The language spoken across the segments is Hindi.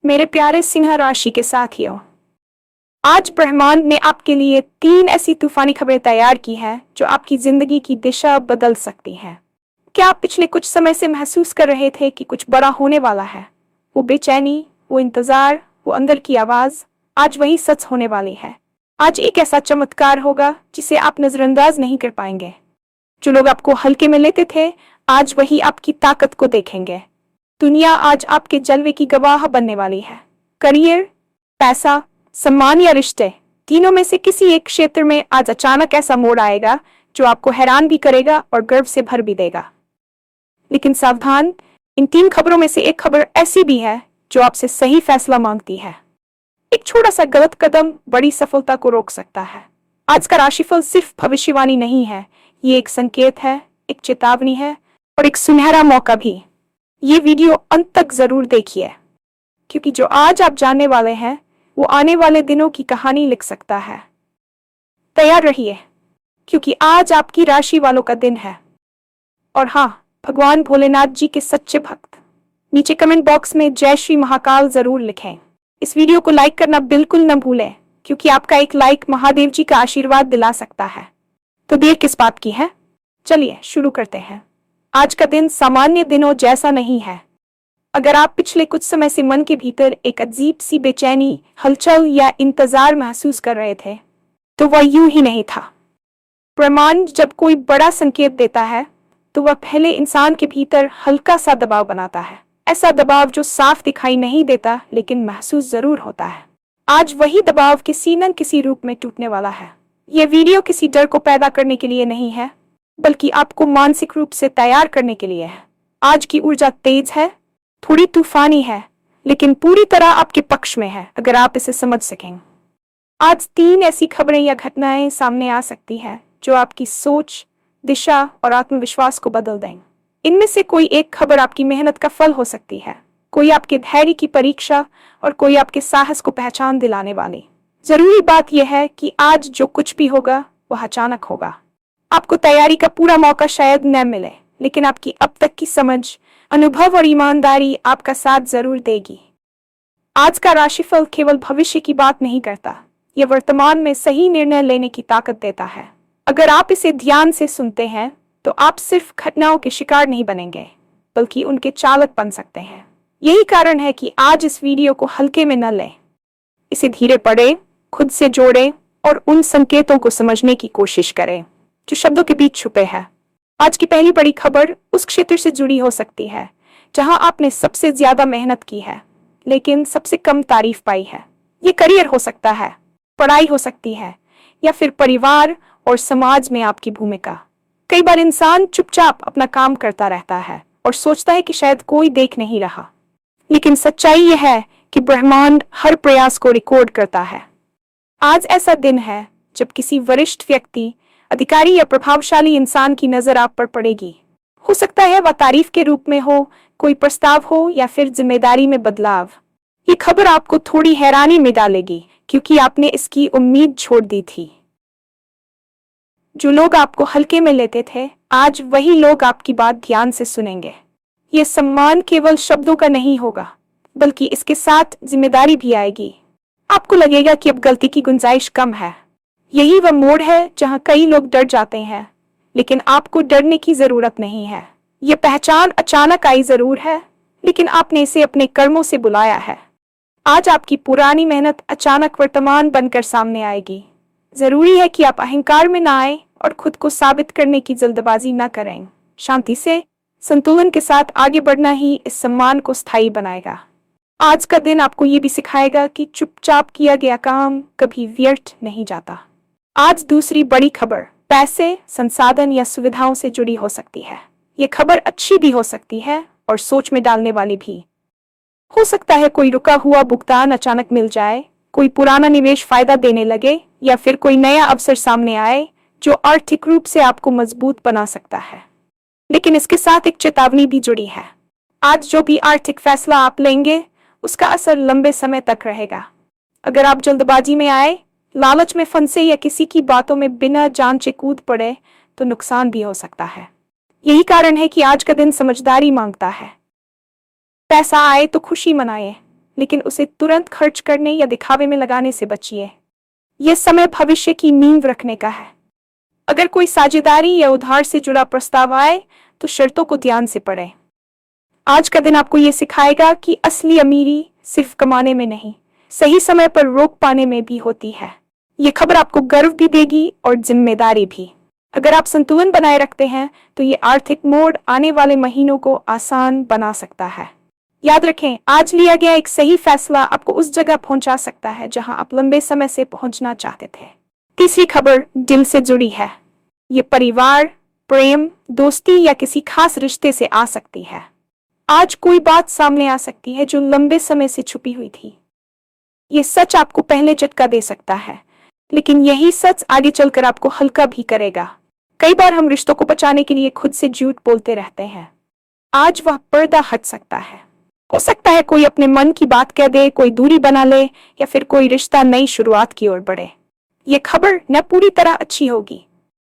मेरे प्यारे सिंह राशि के साथियों, आज ब्रह्मांड ने आपके लिए 3 ऐसी तूफानी खबरें तैयार की हैं जो आपकी जिंदगी की दिशा बदल सकती हैं। क्या आप पिछले कुछ समय से महसूस कर रहे थे कि कुछ बड़ा होने वाला है? वो बेचैनी, वो इंतजार, वो अंदर की आवाज, आज वही सच होने वाली है। आज एक ऐसा चमत्कार होगा जिसे आप नजरअंदाज नहीं कर पाएंगे। जो लोग आपको हल्के में लेते थे, आज वही आपकी ताकत को देखेंगे। दुनिया आज आपके जलवे की गवाह बनने वाली है। करियर, पैसा, सम्मान या रिश्ते, तीनों में से किसी एक क्षेत्र में आज अचानक ऐसा मोड़ आएगा जो आपको हैरान भी करेगा और गर्व से भर भी देगा। लेकिन सावधान, इन 3 खबरों में से एक खबर ऐसी भी है जो आपसे सही फैसला मांगती है। एक छोटा सा गलत कदम बड़ी सफलता को रोक सकता है। आज का राशिफल सिर्फ भविष्यवाणी नहीं है, ये एक संकेत है, एक चेतावनी है और एक सुनहरा मौका भी। ये वीडियो अंत तक जरूर देखिए, क्योंकि जो आज आप जानने वाले हैं वो आने वाले दिनों की कहानी लिख सकता है। तैयार रहिए, क्योंकि आज आपकी राशि वालों का दिन है। और हाँ, भगवान भोलेनाथ जी के सच्चे भक्त नीचे कमेंट बॉक्स में जय श्री महाकाल जरूर लिखें। इस वीडियो को लाइक करना बिल्कुल न भूलें, क्योंकि आपका एक लाइक महादेव जी का आशीर्वाद दिला सकता है। तो देर किस बात की है, चलिए शुरू करते हैं। आज का दिन सामान्य दिनों जैसा नहीं है। अगर आप पिछले कुछ समय से मन के भीतर एक अजीब सी बेचैनी, हलचल या इंतजार महसूस कर रहे थे, तो वह यूं ही नहीं था। ब्रह्मांड जब कोई बड़ा संकेत देता है तो वह पहले इंसान के भीतर हल्का सा दबाव बनाता है। ऐसा दबाव जो साफ दिखाई नहीं देता लेकिन महसूस जरूर होता है। आज वही दबाव किसी न किसी रूप में टूटने वाला है। यह वीडियो किसी डर को पैदा करने के लिए नहीं है, बल्कि आपको मानसिक रूप से तैयार करने के लिए है। आज की ऊर्जा तेज है, थोड़ी तूफानी है, लेकिन पूरी तरह आपके पक्ष में है अगर आप इसे समझ सकें। आज 3 ऐसी खबरें या घटनाएं सामने आ सकती हैं जो आपकी सोच, दिशा और आत्मविश्वास को बदल दें। इनमें से कोई एक खबर आपकी मेहनत का फल हो सकती है, कोई आपके धैर्य की परीक्षा और कोई आपके साहस को पहचान दिलाने वाली। जरूरी बात यह है कि आज जो कुछ भी होगा वह अचानक होगा। आपको तैयारी का पूरा मौका शायद न मिले, लेकिन आपकी अब तक की समझ, अनुभव और ईमानदारी आपका साथ जरूर देगी। आज का राशिफल केवल भविष्य की बात नहीं करता, यह वर्तमान में सही निर्णय लेने की ताकत देता है। अगर आप इसे ध्यान से सुनते हैं तो आप सिर्फ घटनाओं के शिकार नहीं बनेंगे, बल्कि उनके चालक बन सकते हैं। यही कारण है कि आज इस वीडियो को हल्के में न लें। इसे धीरे पढ़ें, खुद से जोड़ें और उन संकेतों को समझने की कोशिश करें जो शब्दों के बीच छुपे हैं। आज की पहली बड़ी खबर उस क्षेत्र से जुड़ी हो सकती है जहां आपने सबसे ज्यादा मेहनत की है, लेकिन सबसे कम तारीफ पाई है। ये करियर हो सकता है, पढ़ाई हो सकती है, या फिर परिवार और समाज में आपकी भूमिका। कई बार इंसान चुपचाप अपना काम करता रहता है और सोचता है कि शायद कोई देख नहीं रहा, लेकिन सच्चाई यह है कि ब्रह्मांड हर प्रयास को रिकॉर्ड करता है। आज ऐसा दिन है जब किसी वरिष्ठ व्यक्ति, अधिकारी या प्रभावशाली इंसान की नजर आप पर पड़ेगी। हो सकता है वह तारीफ के रूप में हो, कोई प्रस्ताव हो या फिर जिम्मेदारी में बदलाव। ये खबर आपको थोड़ी हैरानी में डालेगी, क्योंकि आपने इसकी उम्मीद छोड़ दी थी। जो लोग आपको हल्के में लेते थे, आज वही लोग आपकी बात ध्यान से सुनेंगे। ये सम्मान केवल शब्दों का नहीं होगा, बल्कि इसके साथ जिम्मेदारी भी आएगी। आपको लगेगा कि अब गलती की गुंजाइश कम है। यही वह मोड़ है जहां कई लोग डर जाते हैं, लेकिन आपको डरने की जरूरत नहीं है। यह पहचान अचानक आई जरूर है, लेकिन आपने इसे अपने कर्मों से बुलाया है। आज आपकी पुरानी मेहनत अचानक वर्तमान बनकर सामने आएगी। जरूरी है कि आप अहंकार में ना आए और खुद को साबित करने की जल्दबाजी न करें। शांति से, संतुलन के साथ आगे बढ़ना ही इस सम्मान को स्थायी बनाएगा। आज का दिन आपको ये भी सिखाएगा कि चुपचाप किया गया काम कभी व्यर्थ नहीं जाता। आज दूसरी बड़ी खबर पैसे, संसाधन या सुविधाओं से जुड़ी हो सकती है। ये खबर अच्छी भी हो सकती है और सोच में डालने वाली भी। हो सकता है कोई रुका हुआ भुगतान अचानक मिल जाए, कोई पुराना निवेश फायदा देने लगे, या फिर कोई नया अवसर सामने आए जो आर्थिक रूप से आपको मजबूत बना सकता है। लेकिन इसके साथ एक चेतावनी भी जुड़ी है। आज जो भी आर्थिक फैसला आप लेंगे, उसका असर लंबे समय तक रहेगा। अगर आप जल्दबाजी में आए, लालच में फंसे या किसी की बातों में बिना जांचे कूद पड़े, तो नुकसान भी हो सकता है। यही कारण है कि आज का दिन समझदारी मांगता है। पैसा आए तो खुशी मनाए, लेकिन उसे तुरंत खर्च करने या दिखावे में लगाने से बचिए। यह समय भविष्य की नींव रखने का है। अगर कोई साझेदारी या उधार से जुड़ा प्रस्ताव आए तो शर्तों को ध्यान से पढ़ें। आज का दिन आपको यह सिखाएगा कि असली अमीरी सिर्फ कमाने में नहीं, सही समय पर रोक पाने में भी होती है। ये खबर आपको गर्व भी देगी और जिम्मेदारी भी। अगर आप संतुलन बनाए रखते हैं तो ये आर्थिक मोड़ आने वाले महीनों को आसान बना सकता है। याद रखें, आज लिया गया एक सही फैसला आपको उस जगह पहुंचा सकता है जहां आप लंबे समय से पहुंचना चाहते थे। तीसरी खबर दिल से जुड़ी है। ये परिवार, प्रेम, दोस्ती या किसी खास रिश्ते से आ सकती है। आज कोई बात सामने आ सकती है जो लंबे समय से छुपी हुई थी। ये सच आपको पहले झटका दे सकता है, लेकिन यही सच आगे चलकर आपको हल्का भी करेगा। कई बार हम रिश्तों को बचाने के लिए खुद से झूठ बोलते रहते हैं। आज वह पर्दा हट सकता है। हो सकता है कोई अपने मन की बात कह दे, कोई दूरी बना ले, या फिर कोई रिश्ता नई शुरुआत की ओर बढ़े। ये खबर न पूरी तरह अच्छी होगी,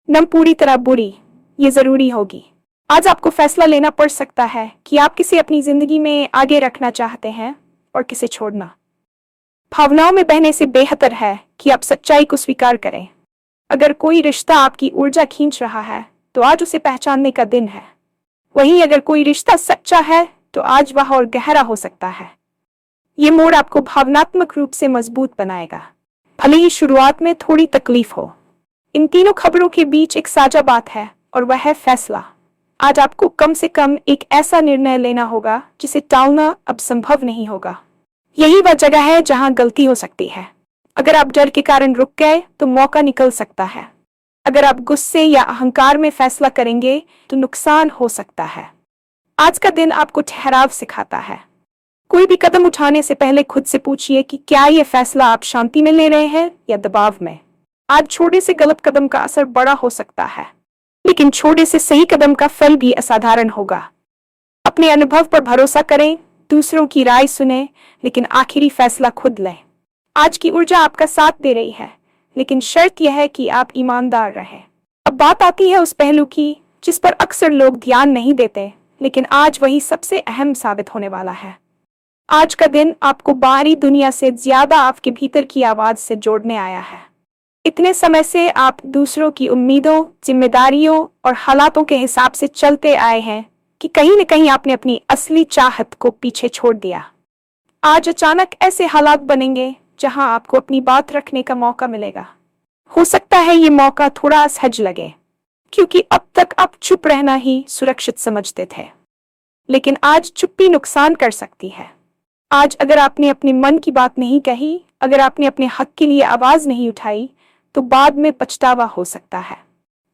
न पूरी तरह बुरी, ये जरूरी होगी। आज आपको फैसला लेना पड़ सकता है कि आप किसे अपनी जिंदगी में आगे रखना चाहते हैं और किसे छोड़ना। भावनाओं में बहने से बेहतर है कि आप सच्चाई को स्वीकार करें। अगर कोई रिश्ता आपकी ऊर्जा खींच रहा है तो आज उसे पहचानने का दिन है। वहीं अगर कोई रिश्ता सच्चा है तो आज वह और गहरा हो सकता है। ये मोड़ आपको भावनात्मक रूप से मजबूत बनाएगा, भले ही शुरुआत में थोड़ी तकलीफ हो। इन तीनों खबरों के बीच एक साझा बात है और वह है फैसला। आज आपको कम से कम एक ऐसा निर्णय लेना होगा जिसे टालना अब संभव नहीं होगा। यही वह जगह है जहां गलती हो सकती है। अगर आप डर के कारण रुक गए तो मौका निकल सकता है। अगर आप गुस्से या अहंकार में फैसला करेंगे तो नुकसान हो सकता है। आज का दिन आपको ठहराव सिखाता है। कोई भी कदम उठाने से पहले खुद से पूछिए कि क्या यह फैसला आप शांति में ले रहे हैं या दबाव में। आज छोटे से गलत कदम का असर बड़ा हो सकता है, लेकिन छोटे से सही कदम का फल भी असाधारण होगा। अपने अनुभव पर भरोसा करें, दूसरों की राय सुने, लेकिन आखिरी फैसला खुद लें। आज की ऊर्जा आपका साथ दे रही है, लेकिन शर्त यह है कि आप ईमानदार रहें। अब बात आती है उस पहलू की जिस पर अक्सर लोग ध्यान नहीं देते, लेकिन आज वही सबसे अहम साबित होने वाला है। आज का दिन आपको बाहरी दुनिया से ज्यादा आपके भीतर की आवाज से जोड़ने आया है। इतने समय से आप दूसरों की उम्मीदों, जिम्मेदारियों और हालातों के हिसाब से चलते आए हैं कि कहीं न कहीं आपने अपनी असली चाहत को पीछे छोड़ दिया। आज अचानक ऐसे हालात बनेंगे जहां आपको अपनी बात रखने का मौका मिलेगा। हो सकता है ये मौका थोड़ा असहज लगे, क्योंकि अब तक आप चुप रहना ही सुरक्षित समझते थे, लेकिन आज चुप्पी नुकसान कर सकती है। आज अगर आपने अपने मन की बात नहीं कही, अगर आपने अपने हक के लिए आवाज नहीं उठाई, तो बाद में पछतावा हो सकता है।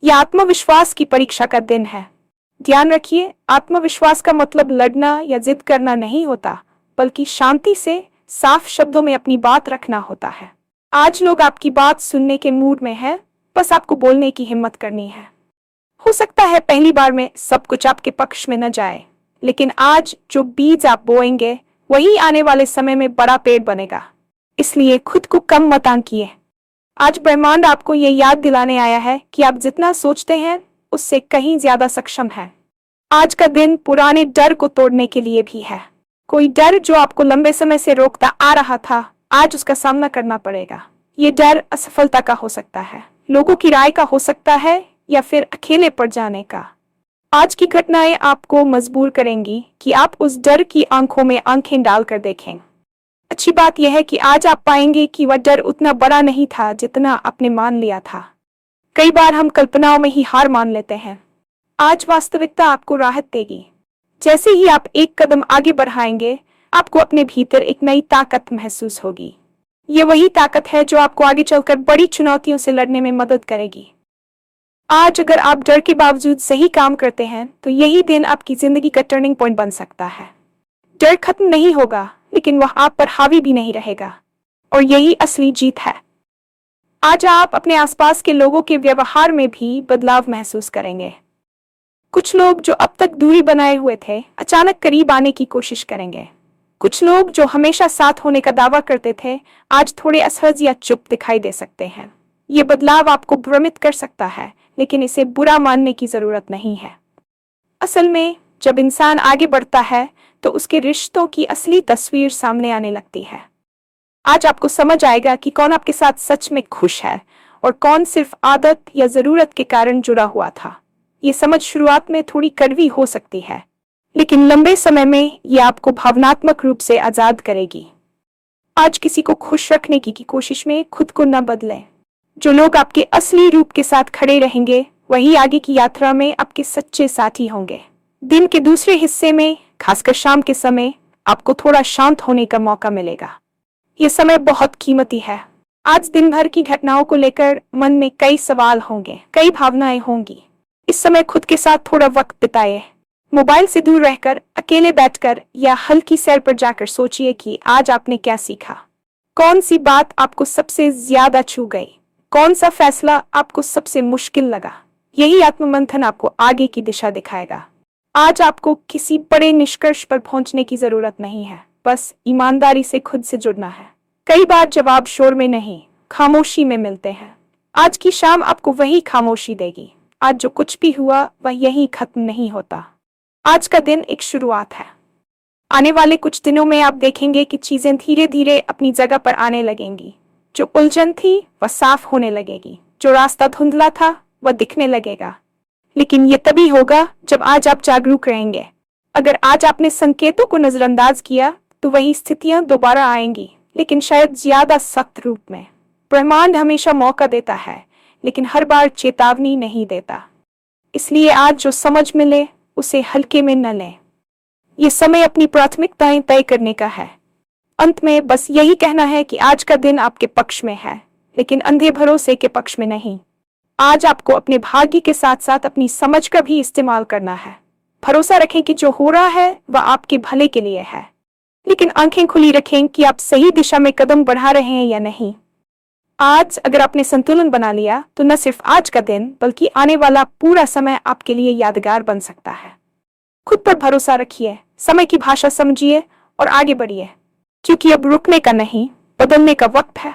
यह आत्मविश्वास की परीक्षा का दिन है। ध्यान रखिए, आत्मविश्वास का मतलब लड़ना या जिद करना नहीं होता, बल्कि शांति से साफ शब्दों में अपनी बात रखना होता है। आज लोग आपकी बात सुनने के मूड में हैं, बस आपको बोलने की हिम्मत करनी है। हो सकता है पहली बार में सब कुछ आपके पक्ष में न जाए, लेकिन आज जो बीज आप बोएंगे वही आने वाले समय में बड़ा पेड़ बनेगा। इसलिए खुद को कम मत आंकिए। आज ब्रह्मांड आपको ये याद दिलाने आया है कि आप जितना सोचते हैं उससे कहीं ज्यादा सक्षम है। आज का दिन पुराने डर को तोड़ने के लिए भी है। कोई डर जो आपको लंबे समय से रोकता आ रहा था, आज उसका सामना करना पड़ेगा। ये डर असफलता का हो सकता है, लोगों की राय का हो सकता है, या फिर अकेले पड़ जाने का। आज की घटनाएं आपको मजबूर करेंगी कि आप उस डर की आंखों में आंखें डालकर देखें। अच्छी बात यह है कि आज आप पाएंगे कि वह डर उतना बड़ा नहीं था जितना आपने मान लिया था। कई बार हम कल्पनाओं में ही हार मान लेते हैं। आज वास्तविकता आपको राहत देगी। जैसे ही आप एक कदम आगे बढ़ाएंगे, आपको अपने भीतर एक नई ताकत महसूस होगी। ये वही ताकत है जो आपको आगे चलकर बड़ी चुनौतियों से लड़ने में मदद करेगी। आज अगर आप डर के बावजूद सही काम करते हैं तो यही दिन आपकी जिंदगी का टर्निंग पॉइंट बन सकता है। डर खत्म नहीं होगा, लेकिन वह आप पर हावी भी नहीं रहेगा, और यही असली जीत है। आज आप अपने आसपास के लोगों के व्यवहार में भी बदलाव महसूस करेंगे। कुछ लोग जो अब तक दूरी बनाए हुए थे, अचानक करीब आने की कोशिश करेंगे। कुछ लोग जो हमेशा साथ होने का दावा करते थे, आज थोड़े असहज या चुप दिखाई दे सकते हैं। ये बदलाव आपको भ्रमित कर सकता है, लेकिन इसे बुरा मानने की जरूरत नहीं है। असल में जब इंसान आगे बढ़ता है तो उसके रिश्तों की असली तस्वीर सामने आने लगती है। आज आपको समझ आएगा कि कौन आपके साथ सच में खुश है और कौन सिर्फ आदत या जरूरत के कारण जुड़ा हुआ था। ये समझ शुरुआत में थोड़ी कड़वी हो सकती है, लेकिन लंबे समय में ये आपको भावनात्मक रूप से आजाद करेगी। आज किसी को खुश रखने की कोशिश में खुद को न बदलें। जो लोग आपके असली रूप के साथ खड़े रहेंगे वही आगे की यात्रा में आपके सच्चे साथी होंगे। दिन के दूसरे हिस्से में, खासकर शाम के समय, आपको थोड़ा शांत होने का मौका मिलेगा। ये समय बहुत कीमती है। आज दिन भर की घटनाओं को लेकर मन में कई सवाल होंगे, कई भावनाएं होंगी। इस समय खुद के साथ थोड़ा वक्त बिताए। मोबाइल से दूर रहकर, अकेले बैठकर या हल्की सैर पर जाकर सोचिए कि आज आपने क्या सीखा। कौन सी बात आपको सबसे ज्यादा छू गई, कौन सा फैसला आपको सबसे मुश्किल लगा। यही आत्ममंथन आपको आगे की दिशा दिखाएगा। आज आपको किसी बड़े निष्कर्ष पर पहुंचने की जरूरत नहीं है, बस ईमानदारी से खुद से जुड़ना है। कई बार जवाब शोर में नहीं, खामोशी में मिलते हैं। आज की शाम आपको वही खामोशी देगी। आज जो कुछ भी हुआ वह यहीं खत्म नहीं होता। आज का दिन एक शुरुआत है। आने वाले कुछ दिनों में आप देखेंगे कि चीजें धीरे धीरे अपनी जगह पर आने लगेंगी। जो उलझन थी वह साफ होने लगेगी, जो रास्ता धुंधला था वह दिखने लगेगा। लेकिन ये तभी होगा जब आज आप जागरूक रहेंगे। अगर आज आपने संकेतों को नजरअंदाज किया तो वही स्थितियां दोबारा आएंगी, लेकिन शायद ज्यादा सख्त रूप में। ब्रह्मांड हमेशा मौका देता है, लेकिन हर बार चेतावनी नहीं देता। इसलिए आज जो समझ मिले उसे हल्के में न लें। ये समय अपनी प्राथमिकताएं तय करने का है। अंत में बस यही कहना है कि आज का दिन आपके पक्ष में है, लेकिन अंधे भरोसे के पक्ष में नहीं। आज आपको अपने भाग्य के साथ साथ अपनी समझ का भी इस्तेमाल करना है। भरोसा रखें कि जो हो रहा है वह आपके भले के लिए है, लेकिन आंखें खुली रखें कि आप सही दिशा में कदम बढ़ा रहे हैं या नहीं। आज अगर आपने संतुलन बना लिया तो न सिर्फ आज का दिन बल्कि आने वाला पूरा समय आपके लिए यादगार बन सकता है। खुद पर भरोसा रखिए, समय की भाषा समझिए और आगे बढ़िए, क्योंकि अब रुकने का नहीं, बदलने का वक्त है।